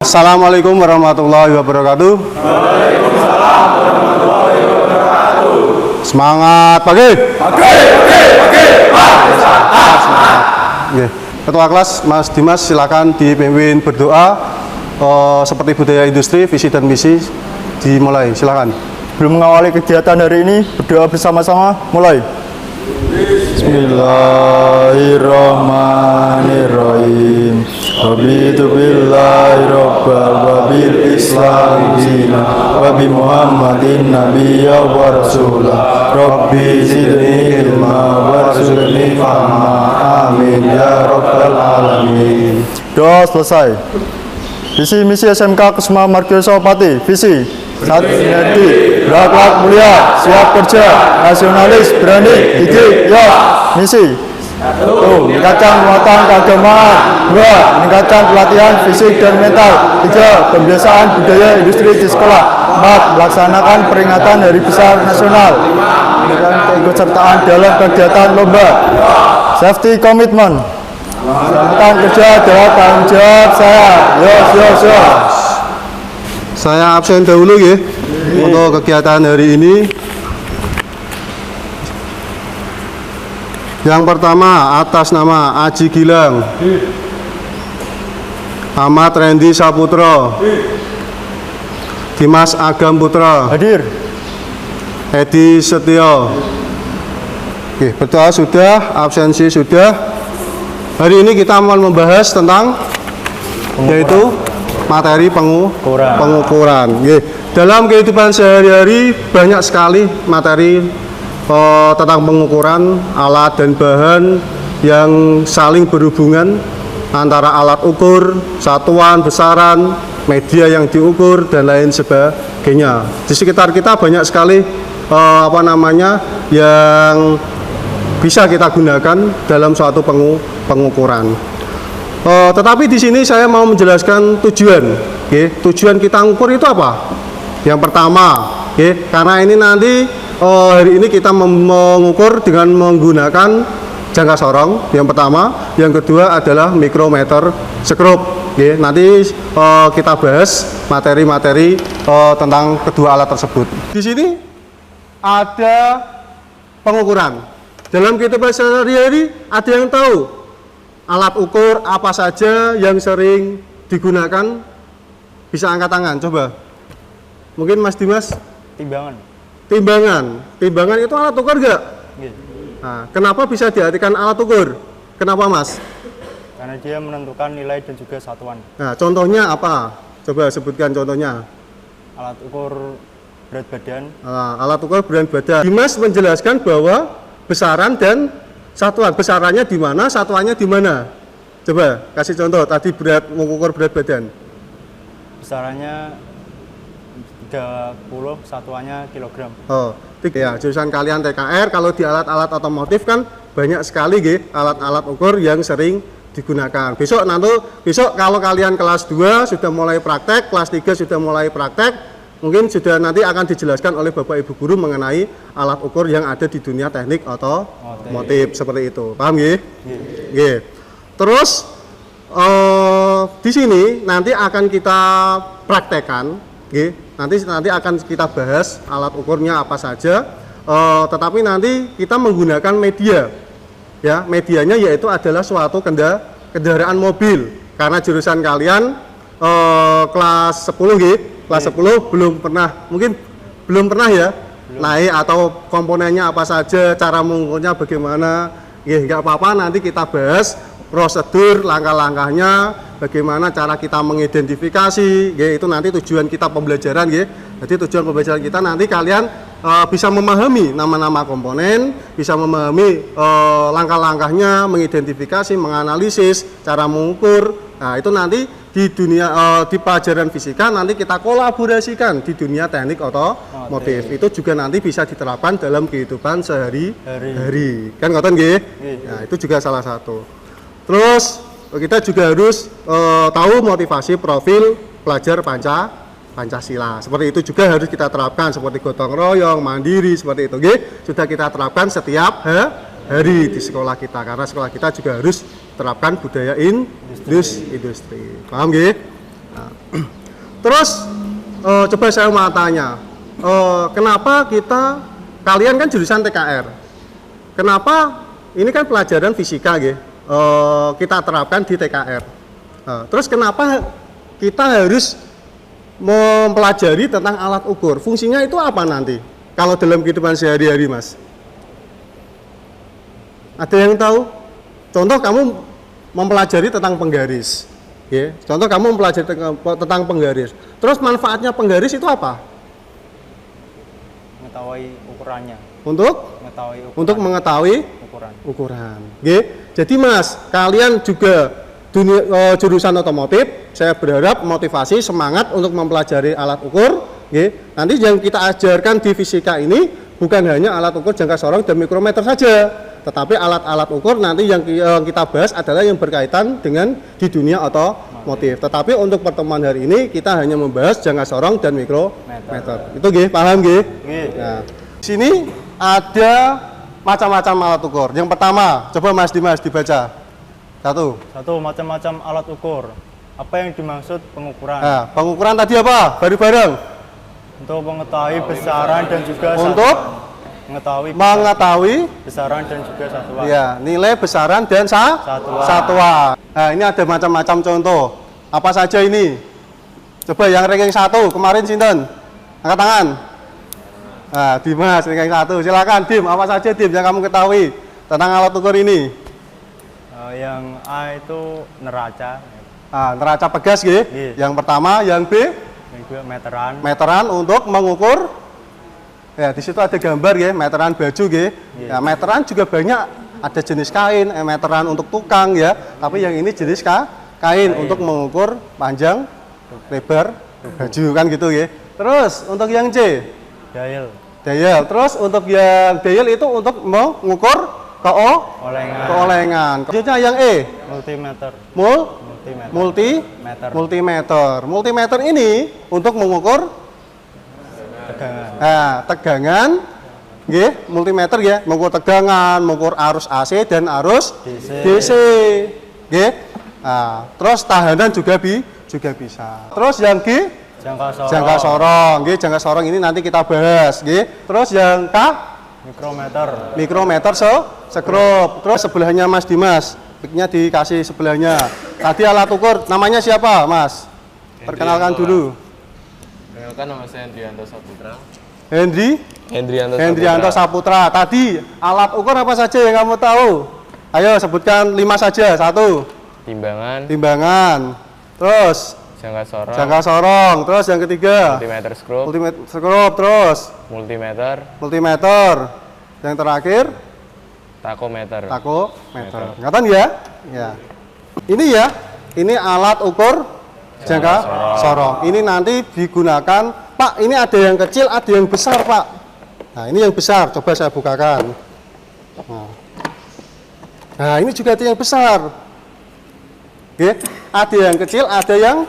Assalamualaikum warahmatullahi wabarakatuh. Waalaikumsalam warahmatullahi wabarakatuh. Semangat pagi. Pagi. Ketua kelas Mas Dimas, silakan dipimpin berdoa seperti budaya industri, visi dan misi dimulai. Silakan. Belum mengawali kegiatan hari ini, berdoa bersama-sama, mulai. Bismillahirrahmanirrahim. Wabitu billahi rabbal wabil islam dina wabi muhammadin nabiyya wa rasulah rabbi zidni ilma warzuqni fahma amin ya rabbal alamin. Doa selesai. Visi misi SMK Kusuma Margioso Pati. Visi: satu, sinergi, berakhlak mulia, siap kerja, nasionalis, berani, gigih, ya. Misi: 1. Meningkatkan muatan keagamaan. 2. Meningkatkan pelatihan fisik dan mental. 3. Pembiasaan budaya industri di sekolah. 4. Melaksanakan peringatan Hari Besar Nasional. 5. Keikutsertaan dalam kegiatan lomba. Safety commitment. Keselamatan kerja adalah tanggung jawab saya. Yo. Saya absen dahulu ya untuk kegiatan hari ini. Yang pertama atas nama Aji Gilang, Ahmad Randy Saputra, Dimas Agam Putra, Hadir. Edi Setio. Oke, berdoa sudah, absensi sudah. Hari ini kita mau membahas tentang yaitu materi pengukuran. Dalam kehidupan sehari-hari banyak sekali materi tentang pengukuran alat dan bahan yang saling berhubungan antara alat ukur, satuan, besaran, media yang diukur dan lain sebagainya. Di sekitar kita banyak sekali yang bisa kita gunakan dalam suatu pengukuran. Tetapi di sini saya mau menjelaskan tujuan. Tujuan kita mengukur itu apa? Yang pertama, karena ini nanti hari ini kita mengukur dengan menggunakan jangka sorong. Yang pertama, yang kedua adalah mikrometer skrup. Nanti kita bahas materi-materi tentang kedua alat tersebut. Di sini ada pengukuran. Dalam kehidupan sehari-hari ada yang tahu alat ukur apa saja yang sering digunakan? Bisa angkat tangan, coba. Mungkin Mas Dimas? Timbangan itu alat ukur enggak? Nah, kenapa bisa diartikan alat ukur? Kenapa Mas? Karena dia menentukan nilai dan juga satuan. Nah, contohnya apa? Coba sebutkan contohnya. Alat ukur berat badan. Alat ukur berat badan. Dimas menjelaskan bahwa besaran dan satuan. Besarannya di mana, satuannya di mana? Coba kasih contoh. Tadi mengukur berat badan. Besarannya 30, satuannya kilogram. Jurusan kalian TKR, kalau di alat-alat otomotif kan banyak sekali alat-alat ukur yang sering digunakan. Besok kalau kalian kelas 2 sudah mulai praktek, kelas 3 sudah mulai praktek, mungkin sudah nanti akan dijelaskan oleh Bapak Ibu guru mengenai alat ukur yang ada di dunia teknik otomotif seperti itu. Paham ya? Terus di sini nanti akan kita praktekkan. Nanti akan kita bahas alat ukurnya apa saja, tetapi nanti kita menggunakan media, medianya yaitu adalah suatu kendaraan mobil, karena jurusan kalian kelas 10 kelas 10 belum pernah naik atau komponennya apa saja, cara mengukurnya bagaimana, nggak apa-apa, nanti kita bahas prosedur, langkah-langkahnya, bagaimana cara kita mengidentifikasi, itu nanti tujuan kita pembelajaran. Jadi tujuan pembelajaran kita nanti kalian bisa memahami nama-nama komponen, bisa memahami langkah-langkahnya, mengidentifikasi, menganalisis, cara mengukur. Nah, itu nanti di pelajaran fisika nanti kita kolaborasikan di dunia teknik otomotif. Itu juga nanti bisa diterapkan dalam kehidupan sehari-hari. Kan ngoten nggih? Nah, itu juga salah satu. Terus kita juga harus tahu motivasi profil pelajar Pancasila. Seperti itu juga harus kita terapkan, seperti gotong royong, mandiri, seperti itu. Sudah kita terapkan setiap hari di sekolah kita, karena sekolah kita juga harus terapkan budaya industri. Paham nggih? Nah, Terus coba saya mau tanya, kenapa kalian kan jurusan TKR, kenapa ini kan pelajaran fisika kita terapkan di TKR. Terus kenapa kita harus mempelajari tentang alat ukur? Fungsinya itu apa nanti kalau dalam kehidupan sehari-hari, Mas? Ada yang tahu? Contoh kamu mempelajari tentang penggaris, contoh kamu mempelajari tentang penggaris. Terus manfaatnya penggaris itu apa? Mengetahui ukurannya. Untuk mengetahui ukuran. Jadi Mas, kalian juga jurusan otomotif, saya berharap motivasi, semangat untuk mempelajari alat ukur. Nanti yang kita ajarkan di fisika ini bukan hanya alat ukur jangka sorong dan mikrometer saja, tetapi alat-alat ukur nanti yang kita bahas adalah yang berkaitan dengan di dunia otomotif. Tetapi untuk pertemuan hari ini kita hanya membahas jangka sorong dan mikrometer. Itu paham Nah, di sini ada macam-macam alat ukur. Yang pertama, coba Mas Dimas dibaca. Satu, macam-macam alat ukur. Apa yang dimaksud pengukuran? Nah, pengukuran tadi apa? Bareng-bareng. Untuk mengetahui besaran dan juga Untuk mengetahui besaran dan juga satuan. Ya, nilai besaran dan satuan. Nah, ini ada macam-macam contoh. Apa saja ini? Coba yang ranking 1 kemarin sinten? Angkat tangan. Nah, Dimas ranking 1. Silakan Dim, apa saja Dim yang kamu ketahui tentang alat ukur ini? Yang A itu neraca. Neraca pegas Yang pertama, yang B? Yang kedua meteran. Meteran untuk mengukur. Ya, di situ ada gambar meteran baju Ya, meteran juga banyak, ada jenis kain, meteran untuk tukang tapi yang ini jenis kain untuk mengukur panjang, lebar baju kan gitu Terus untuk yang C? Dial. Terus untuk yang dial itu untuk mengukur keolengan. Selanjutnya yang E? Multimeter. Multimeter. Multimeter ini untuk mengukur tegangan. Multimeter mengukur tegangan, mengukur arus AC dan arus DC. Terus tahanan juga bisa. Terus yang G? Jangka sorong. Jangka sorong ini nanti kita bahas. Terus yang K? Mikrometer sekrup. Terus sebelahnya Mas Dimas, piknya dikasih sebelahnya. Tadi alat ukur namanya siapa, Mas? Perkenalkan dulu. Perkenalkan, nama saya Hendrianto Saputra. Hendrianto Saputra. Tadi alat ukur apa saja yang kamu tahu? Ayo sebutkan 5 saja. 1. Timbangan. Terus jangka sorong. Terus yang ketiga? Multimeter sekrup. Terus multimeter. Yang terakhir? Takometer. Ingatan ya? Ini alat ukur jangka sorong. Ini nanti digunakan, Pak, ini ada yang kecil, ada yang besar, Pak. Nah, ini yang besar, coba saya bukakan. Nah, ini juga ada yang besar. Ada yang kecil, ada yang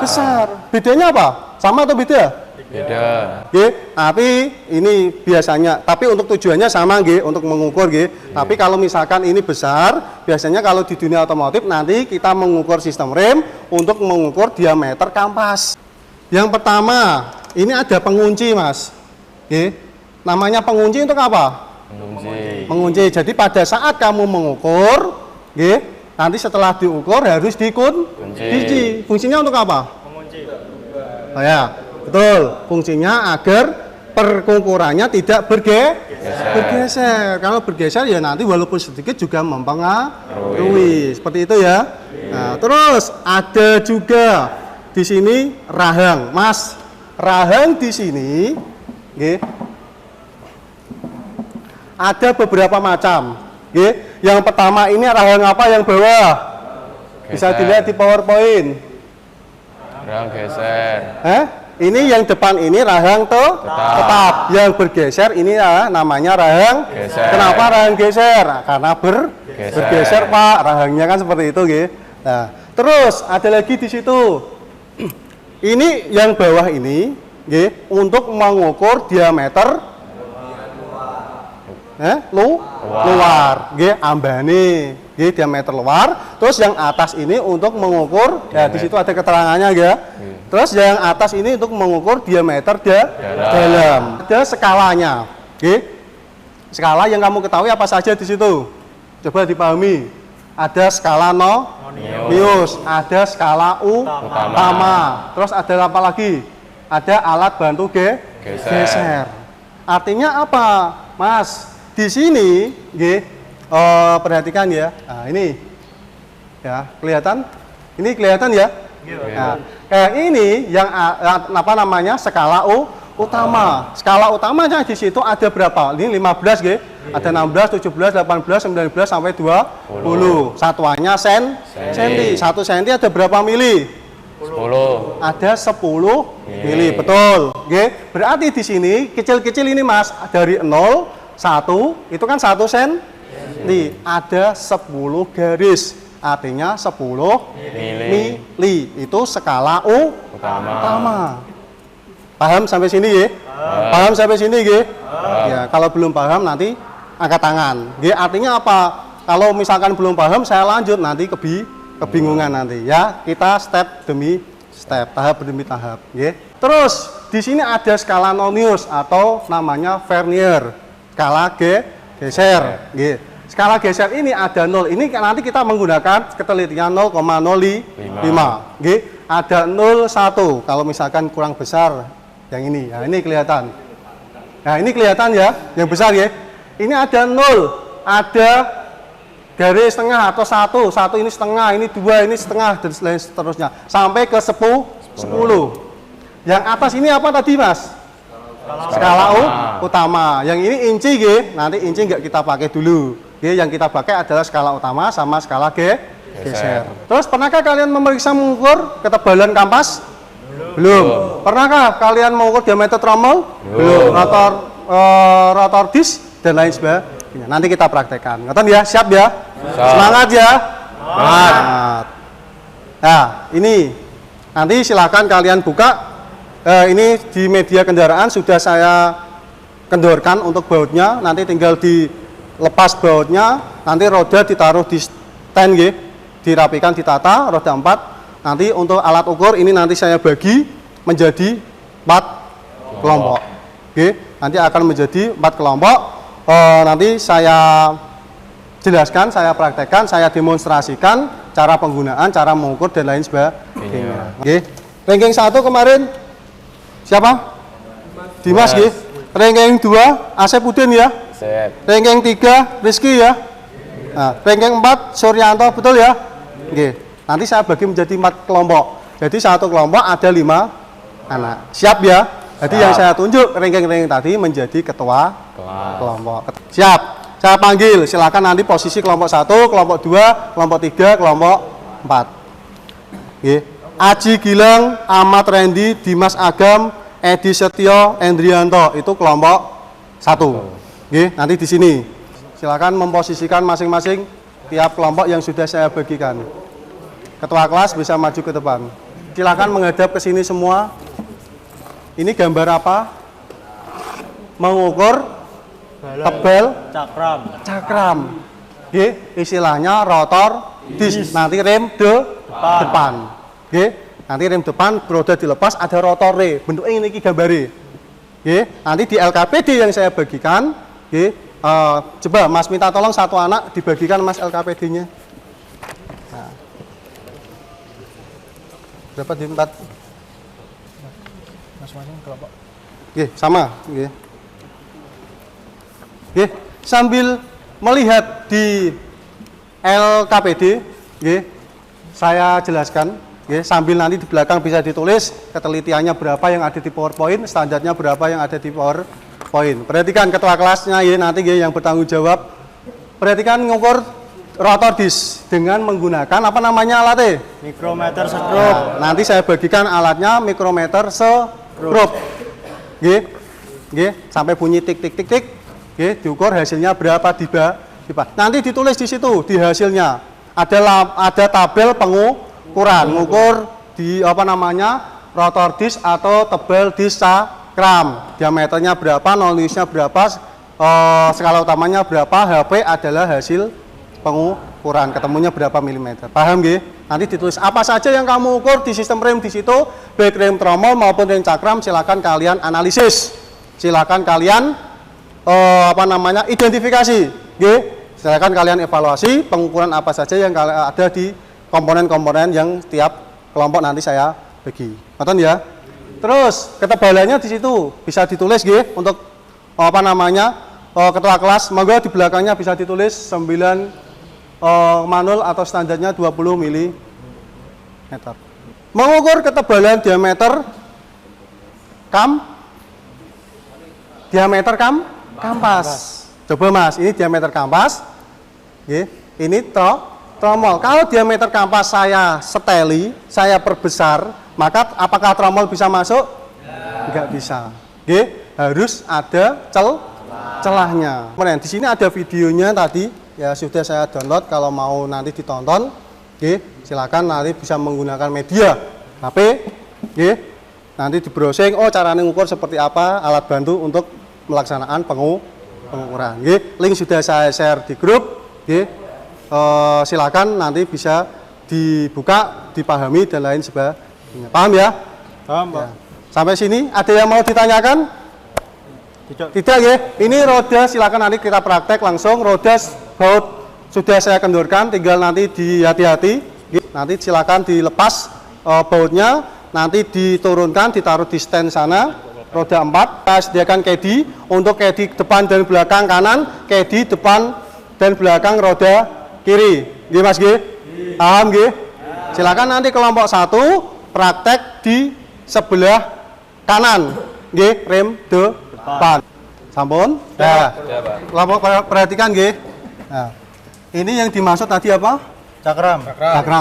besar. Bedanya apa? Sama atau beda? Beda. Tapi ini biasanya, tapi untuk tujuannya sama untuk mengukur Tapi kalau misalkan ini besar, biasanya kalau di dunia otomotif nanti kita mengukur sistem rem untuk mengukur diameter kampas. Yang pertama, ini ada pengunci, Mas. Namanya pengunci untuk apa? Pengunci. Jadi pada saat kamu mengukur, nanti setelah diukur harus dikunci. Fungsinya untuk apa? Mengunci. Betul, fungsinya agar pengukurannya tidak bergeser. Kalau bergeser ya nanti walaupun sedikit juga mempengaruhi. Seperti itu ya. Nah, terus ada juga di sini rahang, Mas. Rahang di sini, ada beberapa macam. Yang pertama ini rahang apa yang bawah? Bisa dilihat di PowerPoint. Rahang geser. Ini yang depan ini rahang tetap. Yang bergeser ini namanya rahang geser. Kenapa rahang geser? Karena bergeser, Pak. Rahangnya kan seperti itu, Nah, terus ada lagi di situ. Ini yang bawah ini, untuk mengukur diameter luar, ambane, diameter luar. Terus yang atas ini untuk mengukur, ya di situ ada keterangannya ya. Terus yang atas ini untuk mengukur diameter dalam. Ada skalanya. Skala yang kamu ketahui apa saja di situ? Coba dipahami. Ada skala nonius, ada skala utama. Terus ada apa lagi? Ada alat bantu geser. Artinya apa, Mas? Di sini, perhatikan ya. Nah, ini, ya kelihatan? Ini kelihatan ya? Nah, ini yang apa namanya? Skala utama. Skala utamanya di situ ada berapa? Ini 15, ada 16, 17, 18, 19 sampai 20. Satuannya senti. 1 senti ada berapa mili? 10. Ada 10 mili, betul. Berarti di sini kecil-kecil ini Mas, dari 0, 1, itu kan 1 senti. Ada 10 garis. Artinya 10 mili. Itu skala utama. Paham sampai sini ya? Paham sampai sini ya? Ya, kalau belum paham nanti angkat tangan. Artinya apa? Kalau misalkan belum paham saya lanjut nanti kebingungan nanti ya. Kita step demi step, tahap demi tahap, Terus di sini ada skala nonius atau namanya vernier. Skala geser, Skala geser ini ada 0. Ini nanti kita menggunakan ketelitian 0,05. Ada 0,1 kalau misalkan kurang besar yang ini. Nah, ini kelihatan. Nah, ini kelihatan ya, yang besar ya. Ini ada 0, ada garis setengah atau 1 ini setengah, ini 2, ini setengah dan seterusnya sampai ke 10. Yang atas ini apa tadi, Mas? Skala utama. Yang ini inci, nanti inci nggak kita pakai dulu. Yang kita pakai adalah skala utama sama skala geser. Terus pernahkah kalian memeriksa mengukur ketebalan kampas? Belum. Pernahkah kalian mengukur diameter tromol? Belum. Rotor disk dan lain sebagainya. Nanti kita praktekkan. Ngerti ya? Siap ya? Semangat ya? Semangat. Nah, ini nanti silakan kalian buka. Ini di media kendaraan sudah saya kendorkan untuk bautnya. Nanti tinggal dilepas bautnya. Nanti roda ditaruh di stand, dirapikan, ditata. Roda 4. Nanti untuk alat ukur ini nanti saya bagi menjadi 4 kelompok. Nanti akan menjadi 4 kelompok. Nanti saya jelaskan, saya praktekkan, saya demonstrasikan cara penggunaan, cara mengukur dan lain sebagainya. Ranking 1 kemarin siapa? Dimas. Ranking 2 Asep Udin ya. Ranking 3 Rizky ya. Nah, ranking 4 Suryanto, betul ya? Nanti saya bagi menjadi 4 kelompok. Jadi satu kelompok ada 5 anak. Siap ya? Jadi yang saya tunjuk ranking-ranking tadi menjadi ketua kelompok. Siap. Saya panggil, silakan nanti posisi kelompok 1, kelompok 2, kelompok 3, kelompok 4. Aji Gilang, Ahmad Randy, Dimas Agam, Edi Setio, Endrianto, itu kelompok 1. Nanti di sini. Silakan memposisikan masing-masing tiap kelompok yang sudah saya bagikan. Ketua kelas bisa maju ke depan. Silakan menghadap ke sini semua. Ini gambar apa? Mengukur tebal cakram. Istilahnya rotor disk. Nanti rem depan. Nanti rem depan roda dilepas ada rotore. Bentuknya ini gambare. Nanti di LKPD yang saya bagikan, coba Mas minta tolong satu anak dibagikan Mas LKPD-nya. Berapa di 4? Masing-masing kelompok. Sama. Sambil melihat di LKPD, saya jelaskan. Sambil nanti di belakang bisa ditulis ketelitiannya berapa yang ada di PowerPoint, standarnya berapa yang ada di PowerPoint. Perhatikan ketua kelasnya nanti yang bertanggung jawab. Perhatikan ngukur rotor disk dengan menggunakan apa namanya alatnya? Mikrometer skrup. Nanti saya bagikan alatnya mikrometer skrup. Sampai bunyi tik tik tik tik. Diukur hasilnya berapa nanti ditulis di situ di hasilnya. Ada tabel pengukuran, ngukur di apa namanya? Rotor disk atau tebal disk cakram. Diameternya berapa, noniusnya berapa, skala utamanya berapa, HP adalah hasil ukuran ketemunya berapa milimeter. Paham nggih? Nanti ditulis apa saja yang kamu ukur di sistem rem di situ, baik rem tromol maupun rem cakram, silakan kalian analisis. Silakan kalian identifikasi, nggih. Silakan kalian evaluasi pengukuran apa saja yang ada di komponen-komponen yang tiap kelompok nanti saya bagi. Nonton ya. Terus ketebalannya di situ bisa ditulis nggih untuk ketua kelas, monggo di belakangnya bisa ditulis 9 manul atau standarnya 20 mm. Mengukur ketebalan diameter kampas. Coba Mas, ini diameter kampas. Nggih, ini tromol. Kalau diameter kampas saya seteli, saya perbesar, maka apakah tromol bisa masuk? Enggak bisa. Nggih, harus ada celahnya. Kemudian di sini ada videonya tadi, ya sudah saya download. Kalau mau nanti ditonton, silakan nanti bisa menggunakan media HP, nanti di browsing. Oh, caranya ngukur seperti apa, alat bantu untuk melaksanaan pengukuran. Link sudah saya share di grup. Silakan nanti bisa dibuka, dipahami dan lain sebagainya. Paham ya? Paham, Pak. Ya. Sampai sini ada yang mau ditanyakan? Tidak ya? Ini roda silakan nanti kita praktek langsung. Roda baut sudah saya kendorkan, tinggal nanti hati-hati. Nanti silakan dilepas bautnya, nanti diturunkan, ditaruh di stand sana. Roda 4, kita sediakan kedi untuk kedi depan dan belakang kanan, kedi depan dan belakang roda kiri. Nggih Mas nggih? Paham nggih? Silakan nanti kelompok 1 praktek di sebelah kanan. Nggih, rem depan. Sampun? Nah, kelompok perhatikan nggih. Nah, ini yang dimaksud tadi apa? Cakram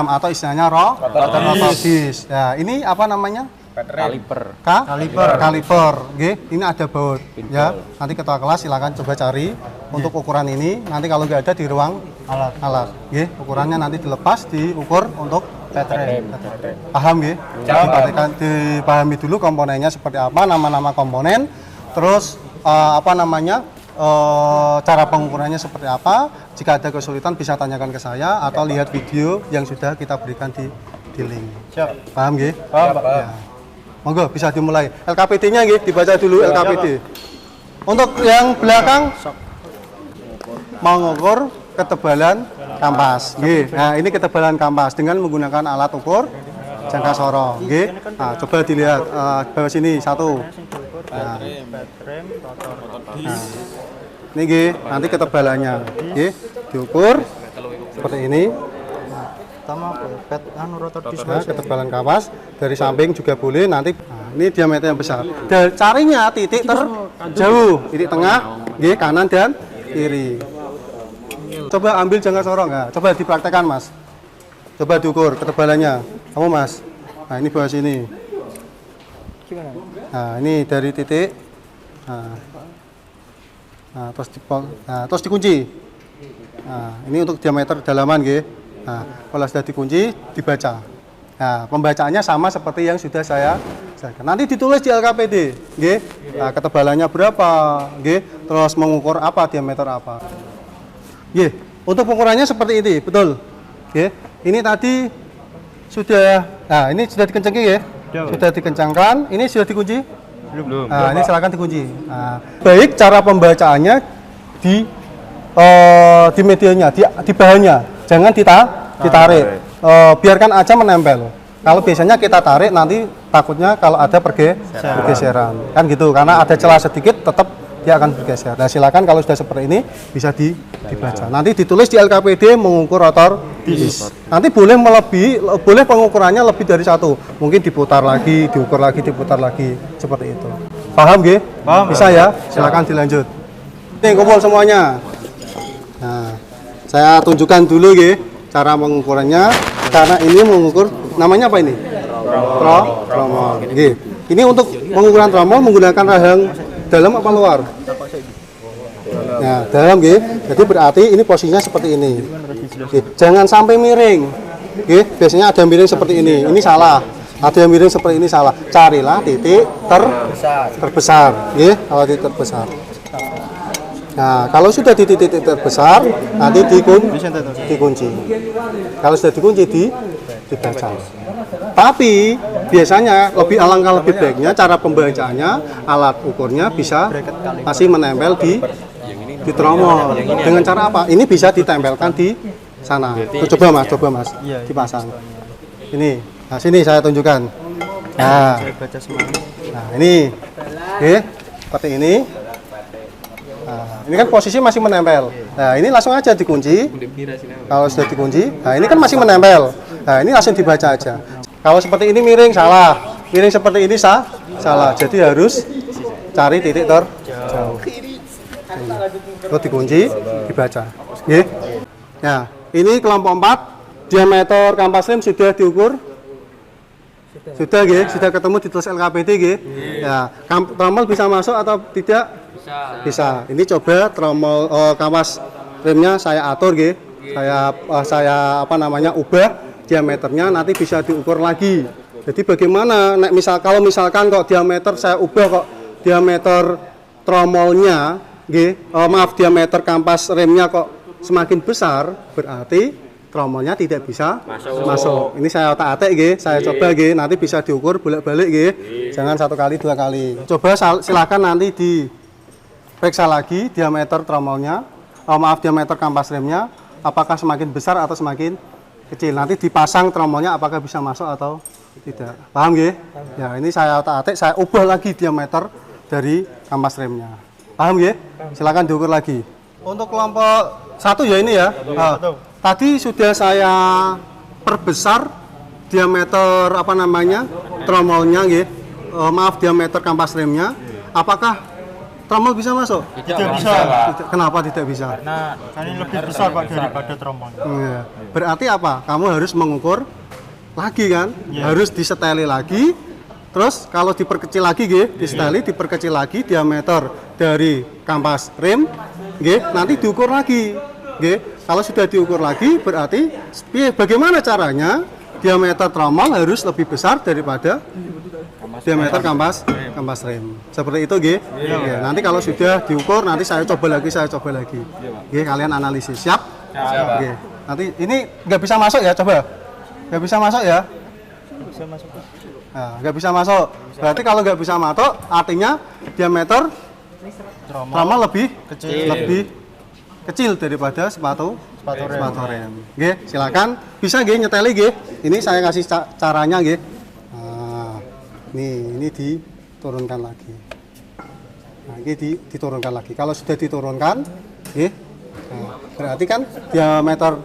atau istilahnya rotordis. Nah, ini apa namanya? Kaliper. Nggih, ini ada baut ya. Nanti ketua kelas silakan coba cari untuk ukuran ini. Nanti kalau nggak ada di ruang alat. Nggih, ukurannya nanti dilepas, diukur untuk rem. Paham nggih? Dipahami dulu komponennya seperti apa, nama-nama komponen, terus cara pengukurannya seperti apa. Jika ada kesulitan bisa tanyakan ke saya atau lihat video yang sudah kita berikan di link. Siap. Paham nggih? Paham, Pak. Ya. Monggo bisa dimulai. LKPD-nya nggih, dibaca dulu LKPD. Untuk yang belakang mengukur ketebalan kampas. Nggih. Nah, ini ketebalan kampas dengan menggunakan alat ukur jangka sorong. Nggih. Nah, coba dilihat bawah sini satu. Nah. Ini nggih, nanti ketebalannya. Nggih, diukur seperti ini. Ketebalan kampas dari samping juga boleh nanti. Nah, ini diameter yang besar. Dan carinya titik terjauh, titik tengah, nggih, kanan dan kiri. Coba ambil jangka sorong, nah, coba dipraktekkan Mas. Coba diukur ketebalannya. Kamu Mas. Nah, ini bawah sini. Nah, ini dari titik. Terus dikunci. Nah, ini untuk diameter dalaman, nggih. Nah, kalau sudah dikunci, dibaca. Nah, pembacaannya sama seperti yang sudah saya jelaskan. Nanti ditulis di LKPD, nggih. Nah, ketebalannya berapa, nggih. Terus mengukur apa, diameter apa. Nggih. Untuk pengukurannya seperti ini, betul. Nggih. Ini tadi sudah, nah ini sudah dikencangkan ya. Sudah dikencangkan, ini sudah dikunci? Belum. Nah, ini silakan dikunci. Nah, baik cara pembacaannya di medianya, di bahannya. Jangan ditarik. Biarkan aja menempel. Kalau biasanya kita tarik nanti takutnya kalau ada pergeseran. Kan gitu, karena ada celah sedikit tetap dia akan bergeser. Nah, silakan kalau sudah seperti ini bisa dibaca. Nanti ditulis di LKPD mengukur rotor dis. Nanti boleh melebihi, boleh pengukurannya lebih dari satu. Mungkin diputar lagi, diukur lagi, diputar lagi seperti itu. Paham nggih? Paham. Bisa ya? Silakan dilanjut. Nih, kumpul semuanya. Nah, saya tunjukkan dulu nggih cara pengukurannya. Karena ini mengukur namanya apa ini? Tromol. Nggih. Ini untuk pengukuran tromol menggunakan rahang dalam apa luar? Nah, dalam nggih. Jadi berarti ini posisinya seperti ini. Nggih. Jangan sampai miring. Nggih, biasanya ada yang miring seperti ini. Ini salah. Ada yang miring seperti ini salah. Carilah titik terbesar. Nggih, kalau titik terbesar. Nah, kalau sudah di titik terbesar, nanti dikunci. Kalau sudah dikunci, dibaca. Tapi biasanya alangkah lebih baiknya cara pembacaannya, alat ukurnya bisa masih menempel di tromol. Dengan cara apa? Ini bisa ditempelkan di sana. Coba mas, dipasang. Ini, nah sini saya tunjukkan. Nah, ini, oke, seperti ini. Nah, ini kan posisi masih menempel. Nah, ini langsung aja dikunci. Kalau sudah dikunci, nah ini kan masih menempel. Nah, ini langsung dibaca aja. Kalau seperti ini miring, salah. Miring seperti ini salah. Jadi harus cari titik terjauh. Terus dikunci, dibaca. Oke. Nah, ini kelompok 4, diameter kampas rem sudah diukur. Sudah, sudah ketemu di tulis LKPD, ya. Tromol bisa masuk atau tidak? Bisa. Ini coba tromol kampas remnya saya atur, saya ubah diameternya, nanti bisa diukur lagi. Jadi bagaimana? Kalau misalkan kok diameter saya ubah kok diameter tromolnya, diameter kampas remnya kok semakin besar, berarti tromolnya tidak bisa masuk. Ini saya otak-atik, saya coba, nanti bisa diukur bolak-balik, jangan 1 kali 2 kali. Coba silakan nanti diperiksa lagi diameter tromolnya, diameter kampas remnya, apakah semakin besar atau semakin kecil. Nanti dipasang tromolnya apakah bisa masuk atau tidak. Paham, Ya, ini saya otak-atik, saya ubah lagi diameter dari kampas remnya. Paham, Silakan diukur lagi. Untuk kelompok 1 ya ini ya. Tadi sudah saya perbesar diameter tromolnya, diameter kampas remnya. Apakah tromol bisa masuk? Tidak bisa. Kenapa tidak bisa? Nah, ini lebih besar Pak daripada tromol. Ya. Berarti apa? Kamu harus mengukur lagi kan? Harus diseteli lagi. Terus kalau diperkecil lagi, diseteli, diperkecil lagi diameter dari kampas rem, nanti diukur lagi. Kalau sudah diukur lagi, berarti bagaimana caranya diameter tromol harus lebih besar daripada diameter kampas rem. Seperti itu, nanti kalau sudah diukur, nanti saya coba lagi. Kalian analisis. Siap? Nanti ini nggak bisa masuk ya, coba. Nggak bisa masuk ya? Bisa masuk. Nah, nggak bisa masuk. Berarti kalau nggak bisa masuk, artinya diameter tromol lebih kecil daripada sepatu rem. Silakan. Bisa nyeteli, Ini saya kasih caranya, Nah, ini diturunkan lagi. Nah, ini diturunkan lagi. Kalau sudah diturunkan, nah, berarti kan diameter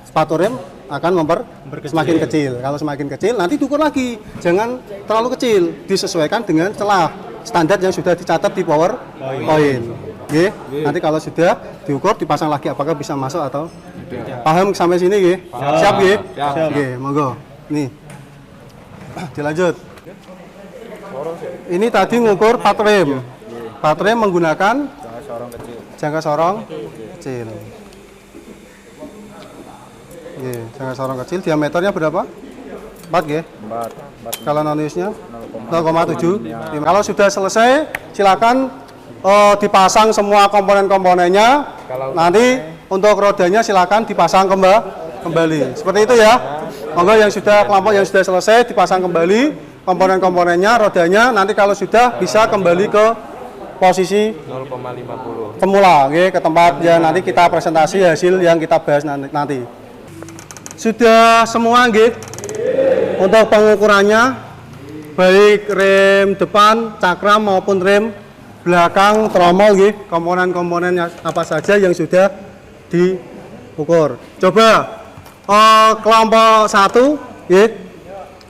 sepatu rem akan semakin kecil. Kalau semakin kecil, nanti diukur lagi. Jangan terlalu kecil. Disesuaikan dengan celah standar yang sudah dicatat di PowerPoint. Nanti kalau sudah diukur, dipasang lagi apakah bisa masuk atau tidak. Paham sampai sini, Siap, Siap. Monggo. Nih. Dilanjut. Ini tadi ngukur part rem. Part rem menggunakan jangka sorong kecil. Jangka sorong kecil. Diameternya berapa? 4, 4. Kalau non-use-nya 0,7. Kalau sudah selesai, silakan dipasang semua komponen-komponennya. Nanti untuk rodanya silakan dipasang kembali. Seperti itu ya. Monggo kelompok yang sudah selesai dipasang kembali komponen-komponennya, rodanya. Nanti kalau sudah bisa kembali ke posisi 0,50 semula, ke tempat ya. Nanti kita presentasi hasil yang kita bahas nanti. Sudah semua, untuk pengukurannya, baik rem depan, cakram maupun rem belakang, tromol, komponen-komponen apa saja yang sudah diukur. Coba kelompok 1,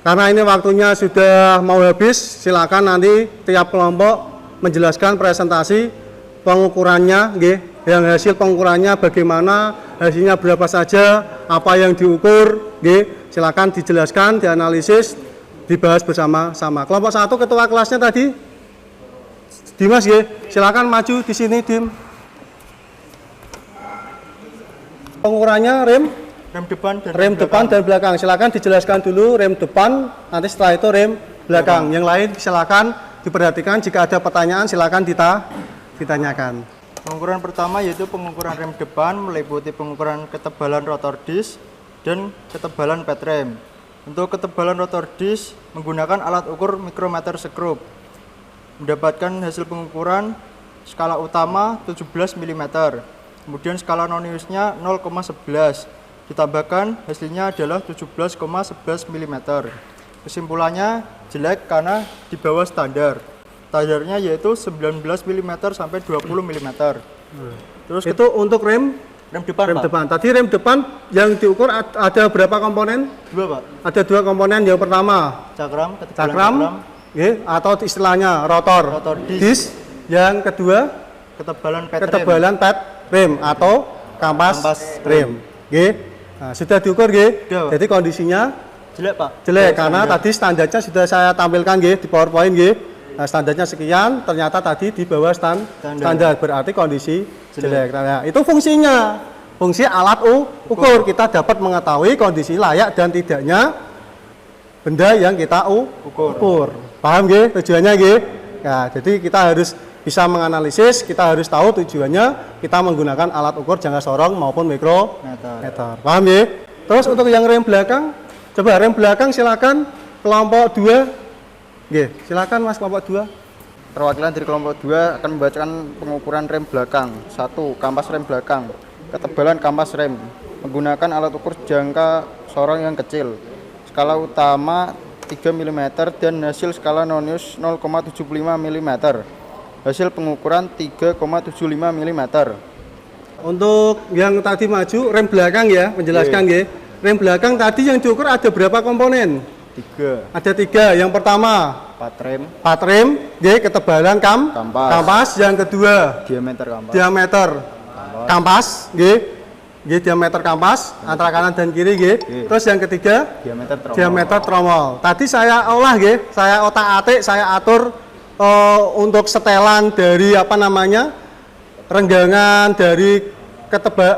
karena ini waktunya sudah mau habis, silakan nanti tiap kelompok menjelaskan presentasi pengukurannya, yang hasil pengukurannya bagaimana, hasilnya berapa saja, apa yang diukur, silakan dijelaskan, dianalisis, dibahas bersama-sama. Kelompok 1 ketua kelasnya tadi Dimas, silakan maju di sini, Dim. Pengukurannya rem depan dan belakang. Silakan dijelaskan dulu rem depan, nanti setelah itu rem belakang. Yang lain silakan diperhatikan, jika ada pertanyaan silakan ditanyakan. Pengukuran pertama yaitu pengukuran rem depan, meliputi pengukuran ketebalan rotor disk dan ketebalan ped rem. Untuk ketebalan rotor disk menggunakan alat ukur mikrometer skrup. Mendapatkan hasil pengukuran skala utama 17 mm. Kemudian skala non-iusnya 0,11. Ditambahkan hasilnya adalah 17,11 mm. Kesimpulannya jelek karena di bawah standar. Standarnya yaitu 19 mm sampai 20 mm. Terus Itu untuk rem depan, rem Pak. depan. Tadi rem depan yang diukur ada berapa komponen? Dua, Pak. Ada 2 komponen. Yang pertama Cakram, ketebalan cakram, atau istilahnya rotor, Rotor disk. disk. Yang kedua ketebalan ped rem. ketebalan ped rem atau kampas, Kampas rem. Nah, sudah diukur Sudah, Pak. jadi kondisinya Jelek, Pak. jelek karena tadi standarnya sudah saya tampilkan di PowerPoint. Nah, standarnya sekian, ternyata tadi di bawah standar, berarti kondisi jelek. Nah, itu fungsinya, fungsi alat ukur. Kita dapat mengetahui kondisi layak dan tidaknya benda yang kita ukur. Paham tujuannya Nah, jadi kita harus bisa menganalisis, kita harus tahu tujuannya kita menggunakan alat ukur jangka sorong maupun mikrometer. Paham Terus untuk yang rem belakang, coba rem belakang silakan kelompok 2. Silakan Mas kelompok 2. Perwakilan dari kelompok 2 akan membacakan pengukuran rem belakang. 1. Kampas rem belakang. Ketebalan kampas rem menggunakan alat ukur jangka sorong yang kecil. Skala utama 3 mm dan hasil skala non-ius 0,75 mm. Hasil pengukuran 3,75 mm. Untuk yang tadi maju rem belakang menjelaskan Rem belakang tadi yang diukur ada berapa komponen? 3. Ada 3. Yang pertama Pat rem, ketebalan kampas. Yang kedua diameter kampas, diameter kampas antara kanan dan kiri, Terus yang ketiga diameter tromol. Tadi saya olah, saya otak-atik, saya atur untuk setelan dari renggangan dari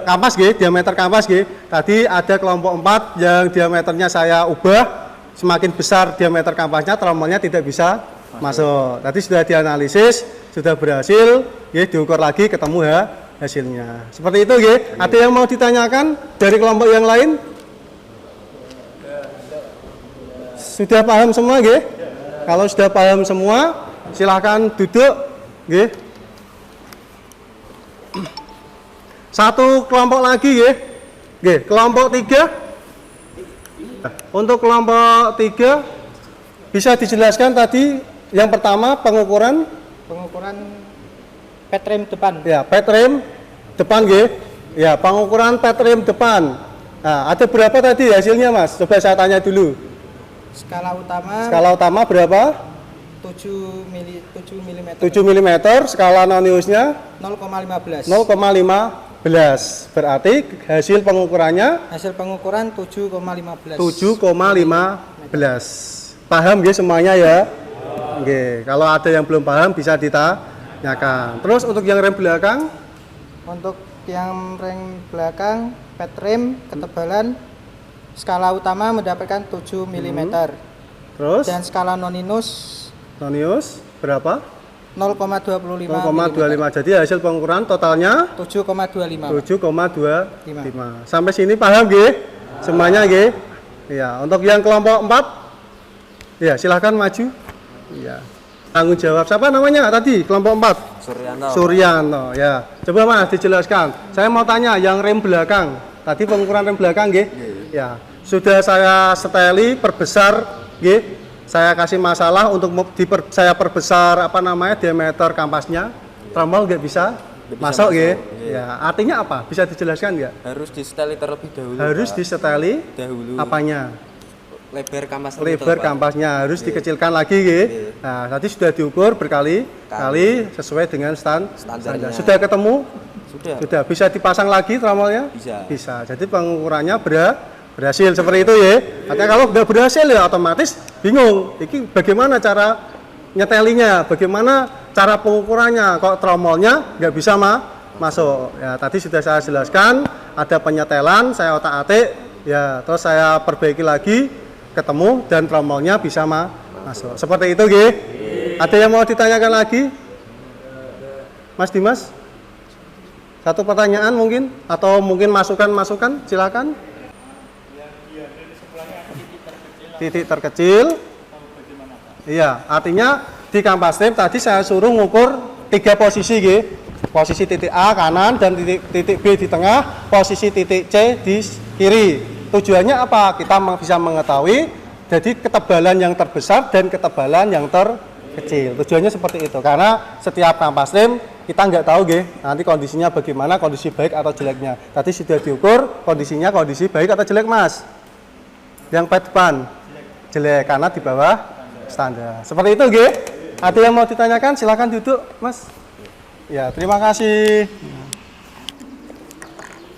kampas, diameter kampas, Tadi ada kelompok 4 yang diameternya saya ubah. Semakin besar diameter kampasnya, tromolnya tidak bisa masuk. Tadi sudah dianalisis, sudah berhasil, diukur lagi, ketemu hasilnya. Seperti itu, Ada yang mau ditanyakan dari kelompok yang lain? Sudah paham semua, Kalau sudah paham semua, silakan duduk, Satu kelompok lagi, kelompok 3. Untuk kelompok 3 bisa dijelaskan tadi yang pertama pengukuran ped rem depan. Ya, ped rem depan, Ya, pengukuran ped rem depan. Nah, ada berapa tadi hasilnya, Mas? Coba saya tanya dulu. Skala utama berapa? 7 mm. 7 mm, skala non-iusnya 0,15. 0,15. Berarti hasil pengukurannya Hasil pengukuran 7,15. 7,15. Paham semuanya ya? Kalau ada yang belum paham bisa ditanyakan. Terus untuk yang rem belakang? Untuk yang rem belakang, ped rem ketebalan skala utama mendapatkan 7 mm. Terus Dan skala non-ius berapa? 0,25 0,25. Jadi hasil pengukuran totalnya 7,25. 7,25. Sampai sini paham, Semuanya, Ya, untuk yang kelompok 4. Ya, silahkan maju. Ya. Tanggung jawab siapa namanya tadi? Kelompok 4. Suryanto, ya. Coba Mas dijelaskan. Saya mau tanya yang rem belakang. Tadi pengukuran rem belakang, Ya. Sudah saya seteli, perbesar, Saya kasih masalah untuk saya perbesar diameter kampasnya, tromol nggak bisa masuk, Ya, artinya apa? Bisa dijelaskan nggak? Harus diseteli terlebih dahulu. Harus Pak. diseteli Dahulu. apanya? Lebar kampas Lebar kampasnya harus dikecilkan lagi, Nah, tadi sudah diukur berkali-kali sesuai dengan standar. Sudah ketemu? Sudah. Bisa dipasang lagi tromolnya? Bisa. Jadi pengukurannya berhasil seperti itu, Artinya kalau nggak berhasil ya otomatis bingung. Ini bagaimana cara nyetelinya? Bagaimana cara pengukurannya? Kok tromolnya nggak bisa masuk? Ya, tadi sudah saya jelaskan. Ada penyetelan, saya otak-atik, ya, terus saya perbaiki lagi, ketemu dan tromolnya bisa masuk. Seperti itu, Ada yang mau ditanyakan lagi? Mas Dimas? Satu pertanyaan mungkin atau mungkin masukan-masukan, silakan. Titik terkecil. Iya, artinya di kampas rem tadi saya suruh ngukur 3 posisi G. Posisi titik A kanan dan titik B di tengah, posisi titik C di kiri. Tujuannya apa? Kita bisa mengetahui jadi ketebalan yang terbesar dan ketebalan yang terkecil. Tujuannya seperti itu. Karena setiap kampas rem kita nggak tahu nanti kondisinya bagaimana, kondisi baik atau jeleknya. Tadi sudah diukur kondisinya kondisi baik atau jelek, Mas. Yang pet depan jelek karena di bawah standar. Seperti itu, Ada yang mau ditanyakan? Silakan duduk, Mas. Ya, terima kasih.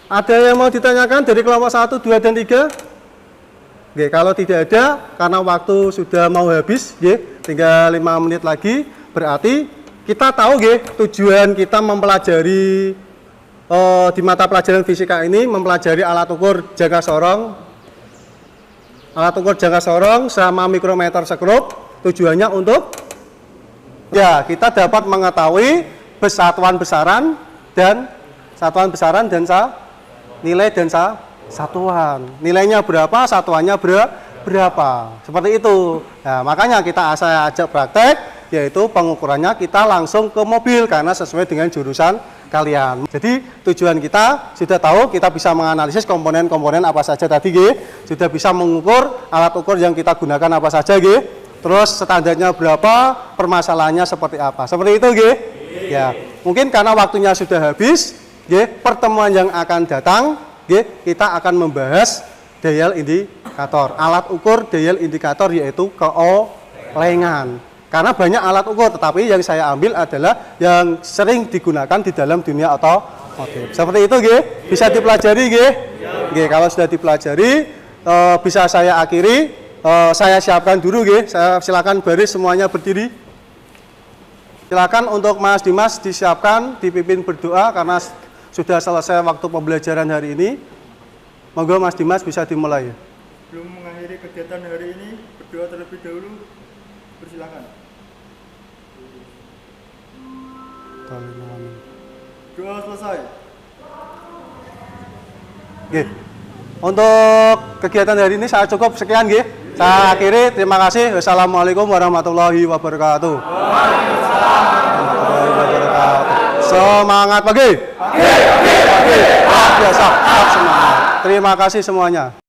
Ada yang mau ditanyakan dari kelompok 1, 2, dan 3? Kalau tidak ada, karena waktu sudah mau habis, tinggal 5 menit lagi, berarti kita tahu tujuan kita mempelajari di mata pelajaran fisika ini, mempelajari alat ukur jangka sorong sama mikrometer sekrup. Tujuannya untuk kita dapat mengetahui satuan besaran dan nilai dan satuan. Nilainya berapa, satuannya berapa. Seperti itu. Nah, makanya saya ajak praktek, yaitu pengukurannya kita langsung ke mobil karena sesuai dengan jurusan kalian. Jadi tujuan kita sudah tahu, kita bisa menganalisis komponen-komponen apa saja tadi, sudah bisa mengukur alat ukur yang kita gunakan apa saja, terus standarnya berapa, permasalahannya seperti apa. Seperti itu, Ya, mungkin karena waktunya sudah habis, pertemuan yang akan datang, kita akan membahas dial indikator. Alat ukur dial indikator yaitu keolengan. Karena banyak alat ukur, tetapi yang saya ambil adalah yang sering digunakan di dalam dunia otomotif. Seperti itu, bisa dipelajari, Kalau sudah dipelajari, bisa saya akhiri. Saya siapkan dulu, Saya silakan baris semuanya berdiri. Silakan untuk Mas Dimas disiapkan, dipimpin berdoa karena sudah selesai waktu pembelajaran hari ini. Monggo Mas Dimas bisa dimulai. Belum mengakhiri kegiatan hari ini, berdoa terlebih dahulu. Persilakan. Doa selesai. Untuk kegiatan hari ini saya cukup sekian, Saya akhiri, terima kasih. Wassalamualaikum warahmatullahi wabarakatuh. Semangat pagi. Biasa, semangat. Terima kasih semuanya.